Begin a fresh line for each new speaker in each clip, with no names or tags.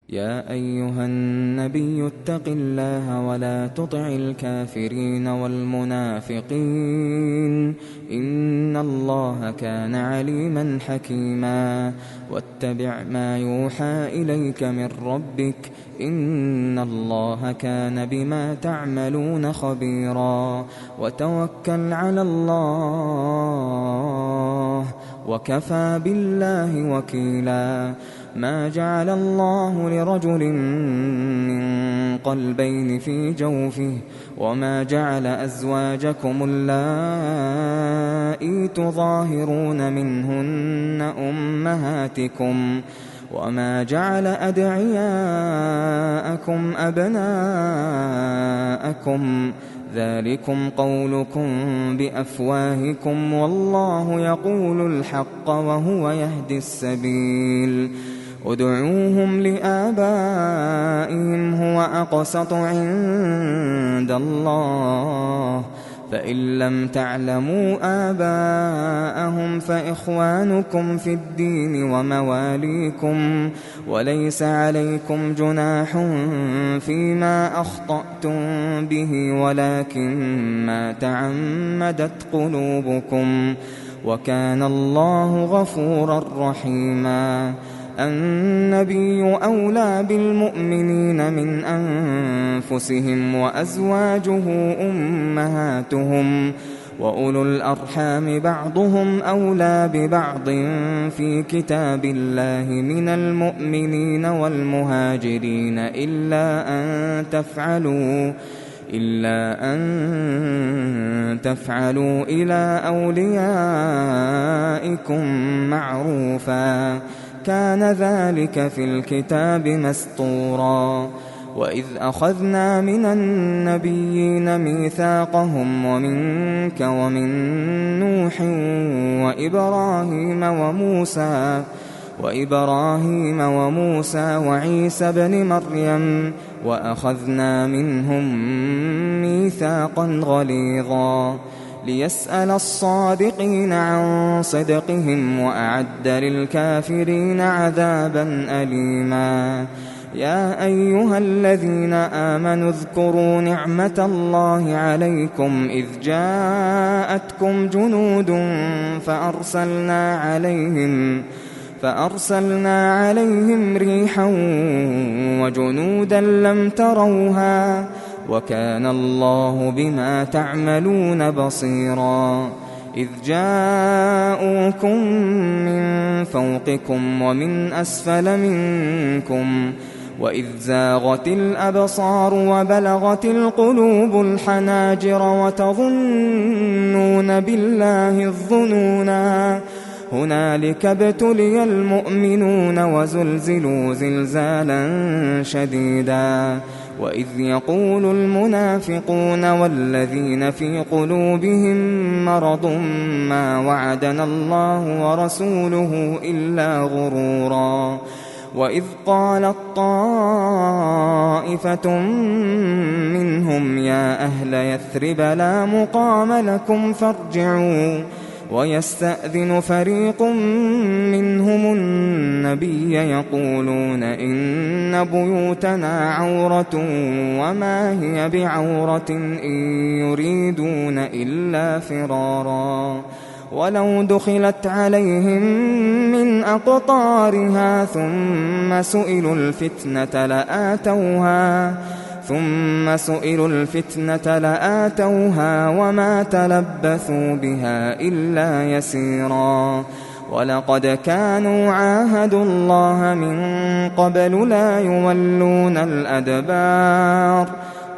يا أيها النبي اتق الله ولا تطع الكافرين والمنافقين إن الله كان عليما حكيما واتبع ما يوحى إليك من ربك إن الله كان بما تعملون خبيرا وتوكل على الله وكفى بالله وكيلا ما جعل الله لرجل من قلبين في جوفه وما جعل أزواجكم اللائي تظاهرون منهن أمهاتكم وما جعل أدعياءكم أبناءكم ذلكم قولكم بأفواهكم والله يقول الحق وهو يهدي السبيل ادعوهم لآبائهم هو أقسط عند الله فإن لم تعلموا آباءهم فإخوانكم في الدين ومواليكم وليس عليكم جناح فيما أخطأتم به ولكن ما تعمدت قلوبكم وكان الله غفورا رحيما النبي أولى بالمؤمنين من أنفسهم وأزواجه أمهاتهم وأولو الأرحام بعضهم أولى ببعض في كتاب الله من المؤمنين والمهاجرين إلا أن تفعلوا إلى أوليائكم معروفا كان ذلك في الكتاب مسطورا وإذ أخذنا من النبيين ميثاقهم ومنك ومن نوح وإبراهيم وموسى وعيسى بن مريم وأخذنا منهم ميثاقا غليظا ليسأل الصادقين عن صدقهم وأعد للكافرين عذابا أليما يا أيها الذين آمنوا اذكروا نعمة الله عليكم إذ جاءتكم جنود فأرسلنا عليهم ريحا وجنودا لم تروها وكان الله بما تعملون بصيرا إذ جاءوكم من فوقكم ومن أسفل منكم وإذ زاغت الأبصار وبلغت القلوب الحناجر وتظنون بالله الظنونا هنالك ابتلي المؤمنون وزلزلوا زلزالا شديدا وإذ يقول المنافقون والذين في قلوبهم مرض ما وعدنا الله ورسوله إلا غرورا وإذ قالت طائفة منهم يا أهل يثرب لا مقام لكم فارجعوا ويستأذن فريق منهم النبي يقولون إن بيوتنا عورة وما هي بعورة إن يريدون إلا فرارا ولو دخلت عليهم من أقطارها ثم سئلوا الفتنة لآتوها وما تلبثوا بها إلا يسيرا ولقد كانوا عاهدوا الله من قبل لا يولون الأدبار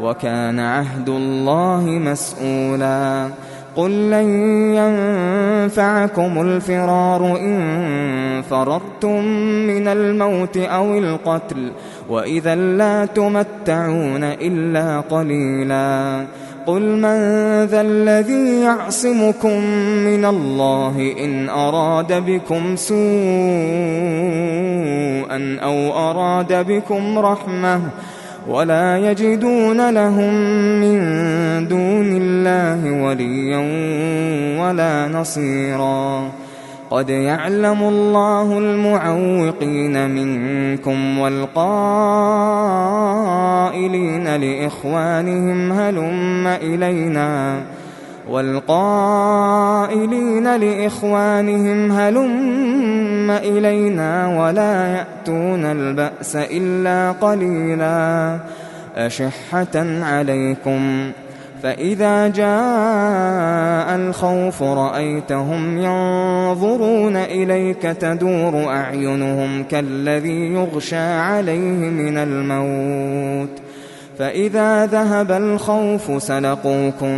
وكان عهد الله مسؤولا قل لن ينفعكم الفرار إن فررتم من الموت أو القتل وإذا لا تمتعون إلا قليلا قل من ذا الذي يعصمكم من الله إن أراد بكم سوءا أو أراد بكم رحمة ولا يجدون لهم من دون الله وليا ولا نصيرا قد يعلم الله المعوقين منكم والقائلين لإخوانهم هلم إلينا ولا يأتون البأس إلا قليلا أشحة عليكم فإذا جاء الخوف رأيتهم ينظرون إليك تدور أعينهم كالذي يغشى عليه من الموت فإذا ذهب الخوف سلقوكم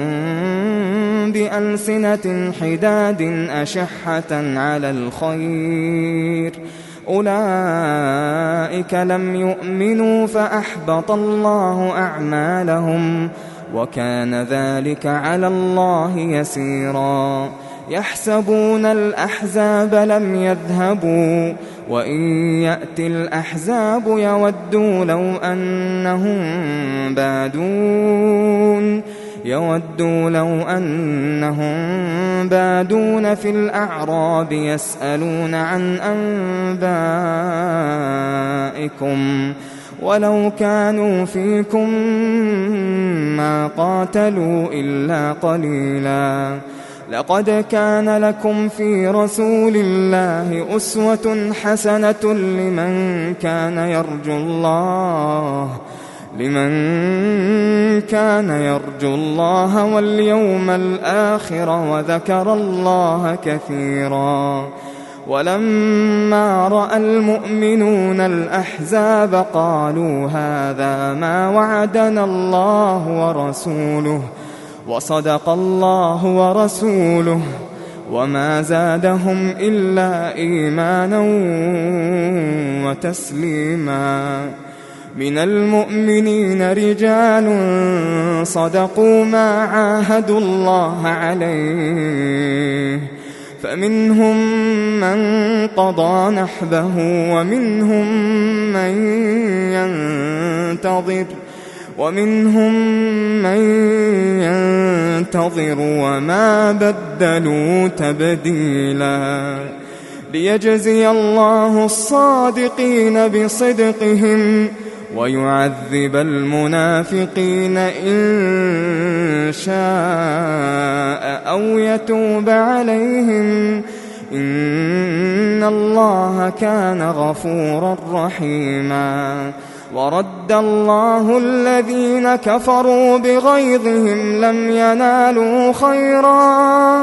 بألسنة حداد أشحة على الخير أولئك لم يؤمنوا فأحبط الله أعمالهم وكان ذلك على الله يسيرا يحسبون الأحزاب لم يذهبوا وإن يأتي الأحزاب يودوا لو أنهم بادون في الأعراب يسألون عن أنبائكم ولو كانوا فيكم ما قاتلوا إلا قليلا لقد كان لكم في رسول الله أسوة حسنة لمن كان يرجو الله واليوم الآخر وذكر الله كثيرا ولما رأى المؤمنون الأحزاب قالوا هذا ما وعدنا الله ورسوله وصدق الله ورسوله وما زادهم إلا إيمانا وتسليما من المؤمنين رجال صدقوا ما عاهدوا الله عليه فمنهم من قضى نحبه ومنهم من ينتظر وما بدلوا تبديلا ليجزي الله الصادقين بصدقهم ويعذب المنافقين إن شاء أو يتوب عليهم إن الله كان غفورا رحيما ورد الله الذين كفروا بغيظهم لم ينالوا خيرا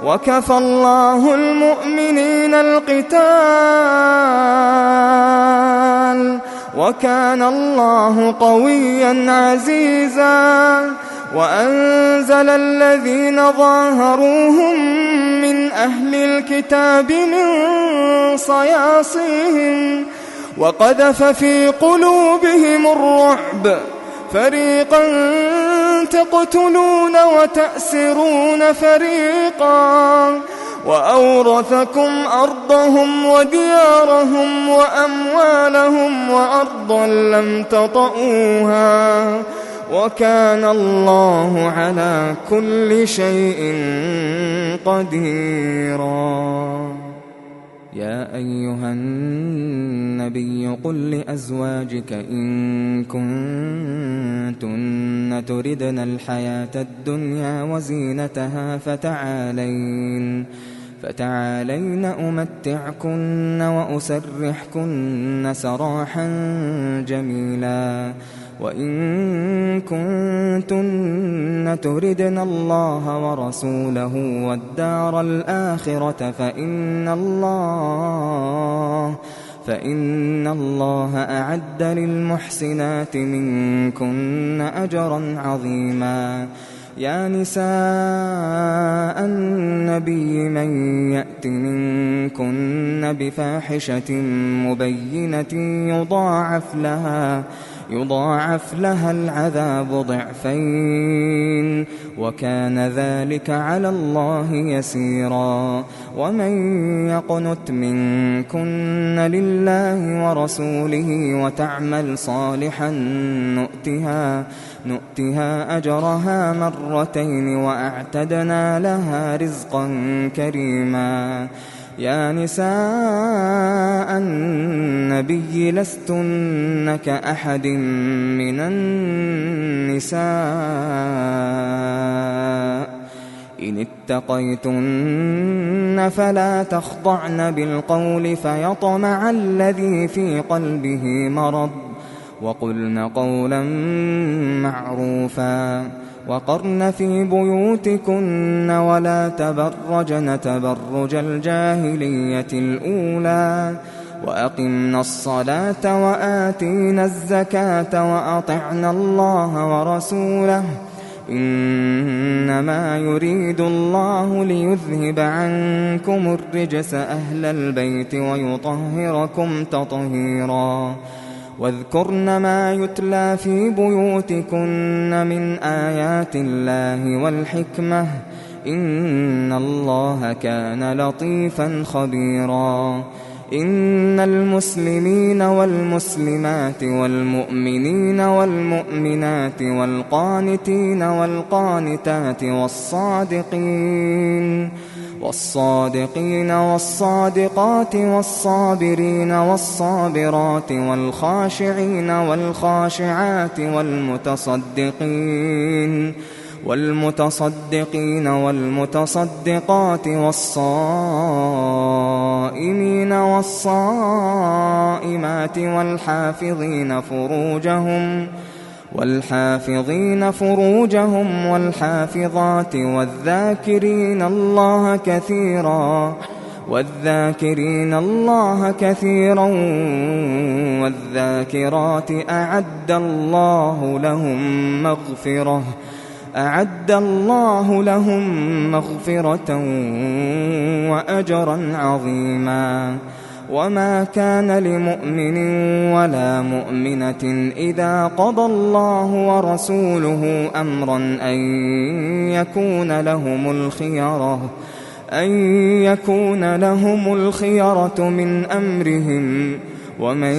وكفى الله المؤمنين القتال وكان الله قويا عزيزا وأنزل الذين ظاهروهم من أهل الكتاب من صياصيهم وقذف في قلوبهم الرعب فريقا تقتلون وتأسرون فريقا وأورثكم أرضهم وديارهم وأموالهم وأرضا لم تطئوها وكان الله على كل شيء قديرا يا أيها النبي قل لأزواجك إن كنتن تردن الحياة الدنيا وزينتها فتعالين أمتعكن وأسرحكن سراحا جميلا وإن كنتن تردن الله ورسوله والدار الآخرة فإن الله أعد للمحسنات منكن أجرا عظيما يا نساء النبي من يأت منكن بفاحشة مبينة يضاعف لها العذاب ضعفين وكان ذلك على الله يسيرا ومن يقنت منكن لله ورسوله وتعمل صالحا نؤتها أجرها مرتين وأعتدنا لها رزقا كريما يا نساء النبي لستن كأحد من النساء إن اتقيتن فلا تخضعن بالقول فيطمع الذي في قلبه مرض وقلن قولا معروفا وقرن في بيوتكن ولا تبرجن تبرج الجاهلية الأولى وأقمنا الصلاة وآتينا الزكاة وأطعنا الله ورسوله إنما يريد الله ليذهب عنكم الرجس أهل البيت ويطهركم تطهيرا واذكرن ما يتلى في بيوتكن من آيات الله والحكمة إن الله كان لطيفا خبيرا إن المسلمين والمسلمات والمؤمنين والمؤمنات والقانتين والقانتات والصادقين والصادقات والصابرين والصابرات والخاشعين والخاشعات والمتصدقين والمتصدقات والصائمين والصائمات والحافظين فروجهم والحافظات والذاكرين الله كثيرا والذاكرات أعد الله لهم مغفرة وأجرا عظيما وما كان لمؤمن ولا مؤمنة إذا قضى الله ورسوله أمرا أن يكون لهم الخيرة من أمرهم ومن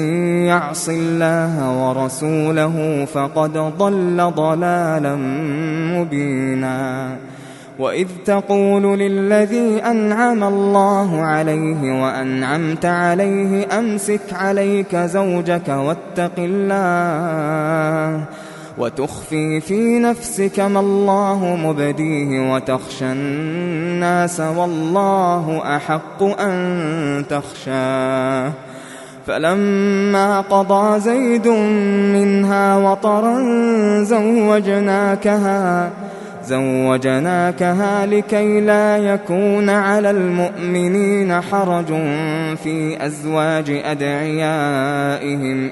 يعص الله ورسوله فقد ضل ضلالا مبينا وإذ تقول للذي أنعم الله عليه وأنعمت عليه أمسك عليك زوجك واتق الله وتخفي في نفسك ما الله مبديه وتخشى الناس والله أحق أن تخشاه فلما قضى زيد منها وطرا زوجناكها لكي لا يكون على المؤمنين حرج في أزواج أدعيائهم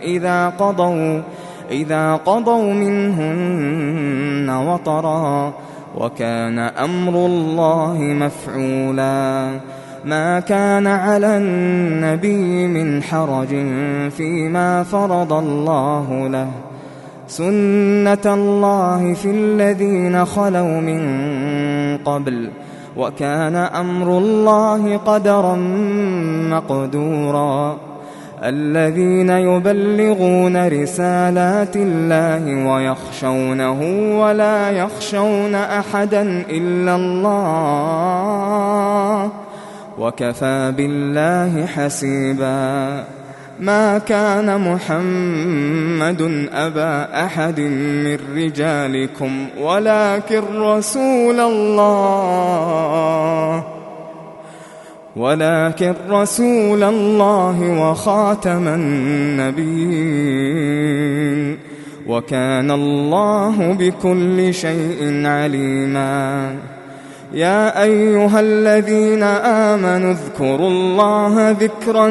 إذا قضوا منهن وطرا وكان أمر الله مفعولا ما كان على النبي من حرج فيما فرض الله له سنة الله في الذين خلوا من قبل وكان أمر الله قدرا مقدورا الذين يبلغون رسالات الله ويخشونه ولا يخشون أحدا إلا الله وكفى بالله حسيبا ما كان محمد أبا أحد من رجالكم ولكن رسول الله وخاتم النبيين وكان الله بكل شيء عليما يا أيها الذين آمنوا اذكروا الله ذكرا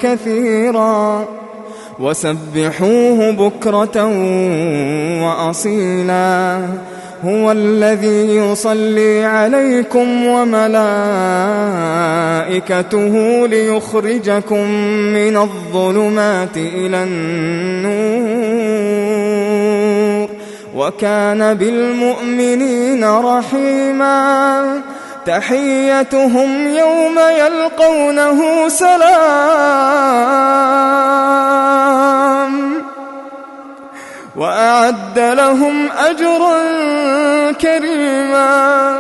كثيرا وسبحوه بكرة وأصيلا هو الذي يصلي عليكم وملائكته ليخرجكم من الظلمات إلى النور وكان بالمؤمنين رحيما تحيتهم يوم يلقونه سلام وأعد لهم أجرا كريما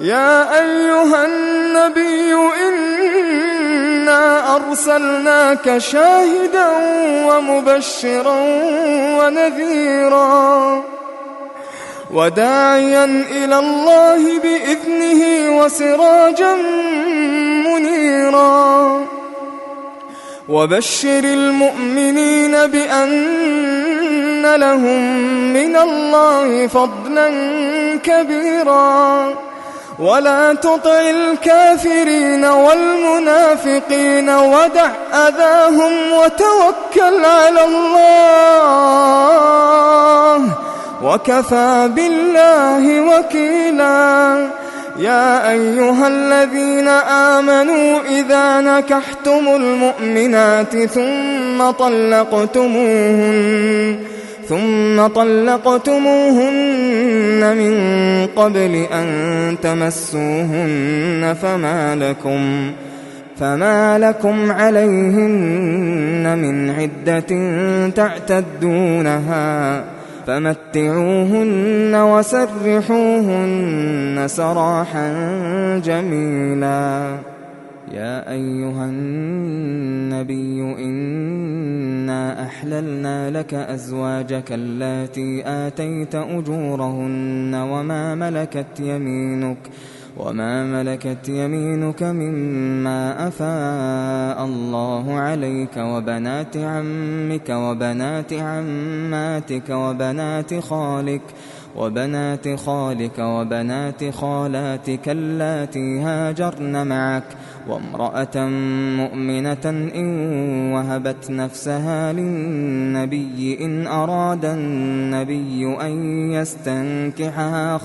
يا أيها النبي إنا أرسلناك شاهدا ومبشرا ونذيرا وداعيا إلى الله بإذنه وسراجا منيرا وبشر المؤمنين بأن لهم من الله فضلا كبيرا ولا تطع الكافرين والمنافقين ودع أذاهم وتوكل على الله وكفى بالله وكيلا يا أيها الذين آمنوا إذا نكحتم المؤمنات ثم طلقتموهن من قبل أن تمسوهن فما لكم عليهن من عدة تعتدونها فمتعوهن وسرحوهن سراحا جميلا يا أيها النبي إنا أحللنا لك أزواجك اللاتي آتيت أجورهن وما ملكت يمينك مما أفاء الله عليك وبنات عمك وبنات عماتك وبنات خالك وبنات خالاتك اللاتي هاجرن معك وامرأة مؤمنة إن وهبت نفسها للنبي إن أراد النبي أن يستنكحها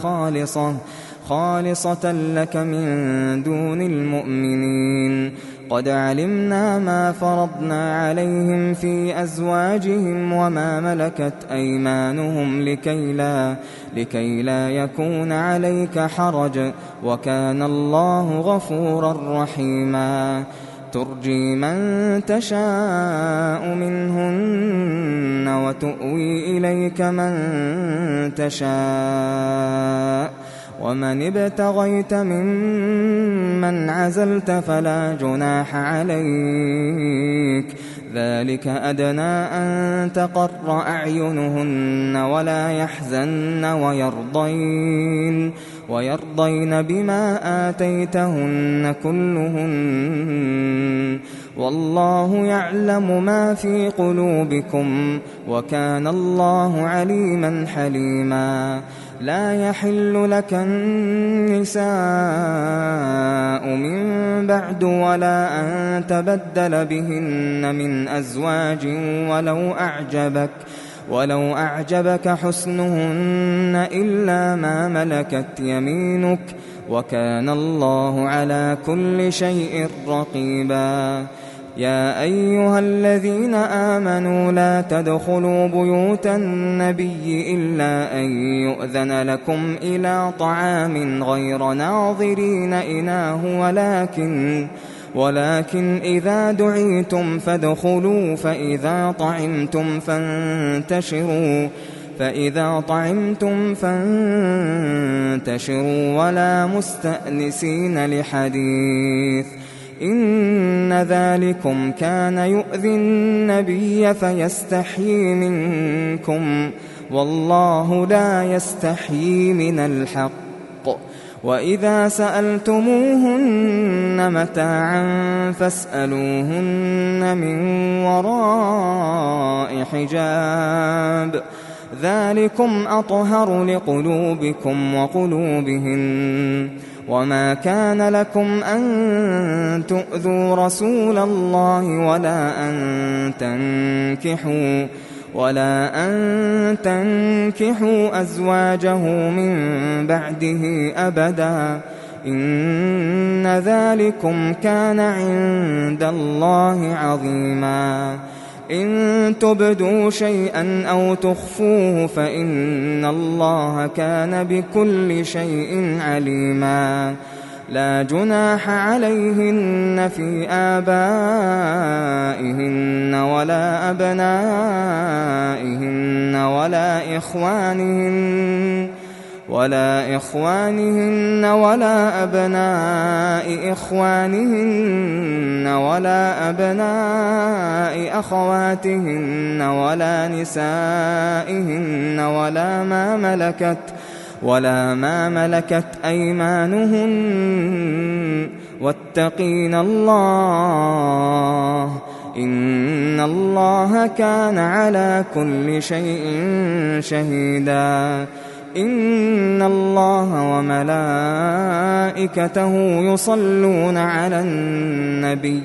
خالصة لك من دون المؤمنين قد علمنا ما فرضنا عليهم في أزواجهم وما ملكت أيمانهم لكي لا يكون عليك حرج وكان الله غفورا رحيما ترجي من تشاء منهن وتؤوي إليك من تشاء ومن ابتغيت ممن عزلت فلا جناح عليك ذلك أدنى أن تقر أعينهن ولا يحزن ويرضين بما آتيتهن كلهن والله يعلم ما في قلوبكم وكان الله عليما حليما لا يحل لك النساء من بعد ولا أن تبدل بهن من أزواج ولو أعجبك حسنهن إلا ما ملكت يمينك وكان الله على كل شيء رقيبا يا أيها الذين آمنوا لا تدخلوا بيوت النبي إلا أن يؤذن لكم إلى طعام غير ناظرين إناه ولكن إذا دعيتم فادخلوا فإذا طعمتم فانتشروا ولا مستأنسين لحديث إن ذلكم كان يؤذي النبي فيستحيي منكم والله لا يستحيي من الحق وإذا سألتموهن متاعا فاسألوهن من وراء حجاب ذلكم أطهر لقلوبكم وقلوبهن وما كان لكم أن تؤذوا رسول الله ولا أن تنكحوا أزواجه من بعده أبدا إن ذلكم كان عند الله عظيما إن تبدوا شيئا أو تخفوه فإن الله كان بكل شيء عليما لا جناح عليهن في آبائهن ولا أبنائهن ولا إخوانهن ولا أبناء إخوانهن ولا أبناء أخواتهن ولا نسائهن ولا ما ملكت أيمانهن واتقين الله إن الله كان على كل شيء شهيدا إن الله وملائكته يصلون على النبي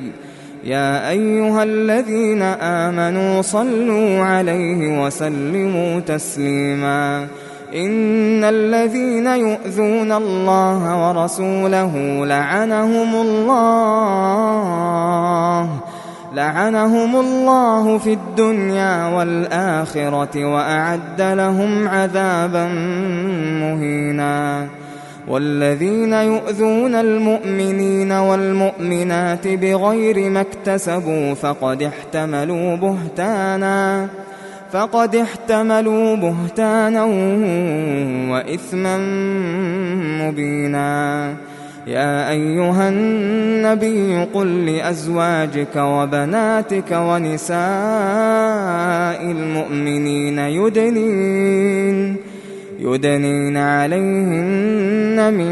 يا أيها الذين آمنوا صلوا عليه وسلموا تسليما إن الذين يؤذون الله ورسوله لعنهم الله في الدنيا والآخرة وأعد لهم عذابا مهينا والذين يؤذون المؤمنين والمؤمنات بغير ما اكتسبوا فقد احتملوا بهتانا وإثما مبينا يا أيها النبي قل لأزواجك وبناتك ونساء المؤمنين يدنين عليهن من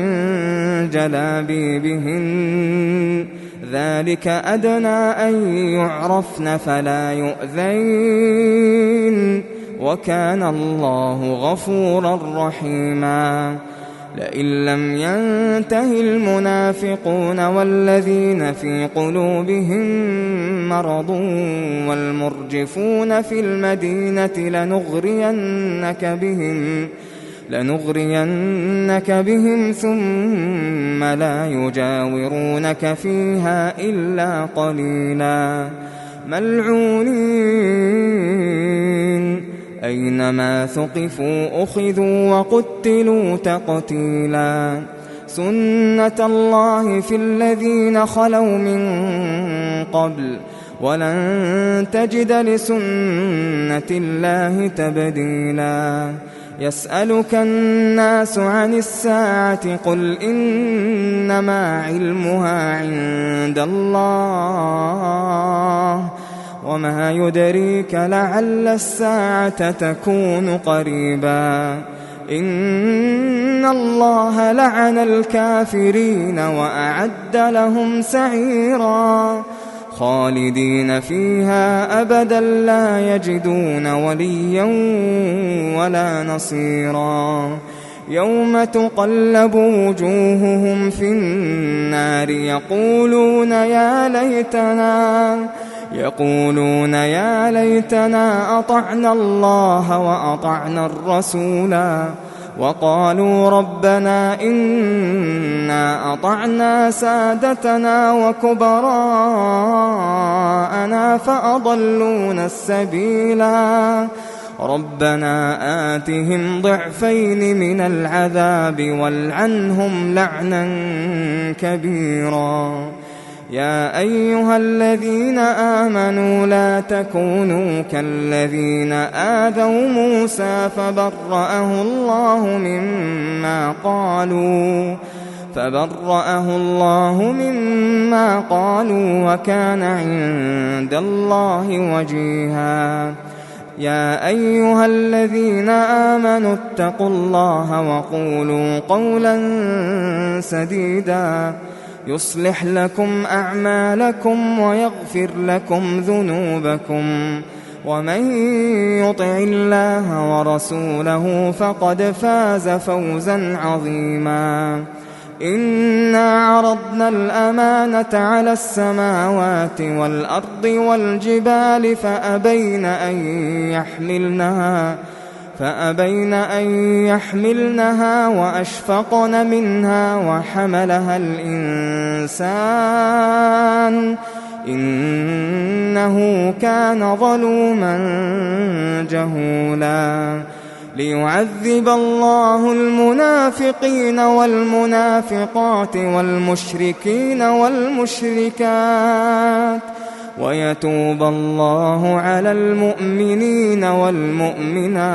جلابيبهن ذلك أدنى أن يعرفن فلا يؤذين وكان الله غفورا رحيما لئن لم ينته المنافقون والذين في قلوبهم مرض والمرجفون في المدينة لنغرينك بهم ثم لا يجاورونك فيها إلا قليلا ملعونين أينما ثقفوا أخذوا وقتلوا تقتيلا سنة الله في الذين خلوا من قبل ولن تجد لسنة الله تبديلا يسألك الناس عن الساعة قل إنما علمها عند الله وما يدريك لعل الساعة تكون قريبا إن الله لعن الكافرين وأعد لهم سعيرا خالدين فيها أبدا لا يجدون وليا ولا نصيرا يوم تقلب وجوههم في النار يقولون يا ليتنا أطعنا الله وأطعنا الرسولا وقالوا ربنا إنا أطعنا سادتنا وكبراءنا فأضلونا السبيلا ربنا آتهم ضعفين من العذاب والعنهم لعنا كبيرا يا أيها الذين آمنوا لا تكونوا كالذين آذوا موسى فبرأه الله مما قالوا وكان عند الله وجيها يا أيها الذين آمنوا اتقوا الله وقولوا قولا سديدا يصلح لكم أعمالكم ويغفر لكم ذنوبكم ومن يطع الله ورسوله فقد فاز فوزا عظيما إنا عرضنا الأمانة على السماوات والأرض والجبال فأبين أن يحملنها وأشفقن منها وحملها الإنسان إنه كان ظلوما جهولا ليعذب الله المنافقين والمنافقات والمشركين والمشركات ويتوب الله على المؤمنين والمؤمنات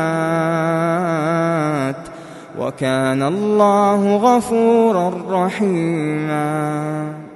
وكان الله غفورا رحيما.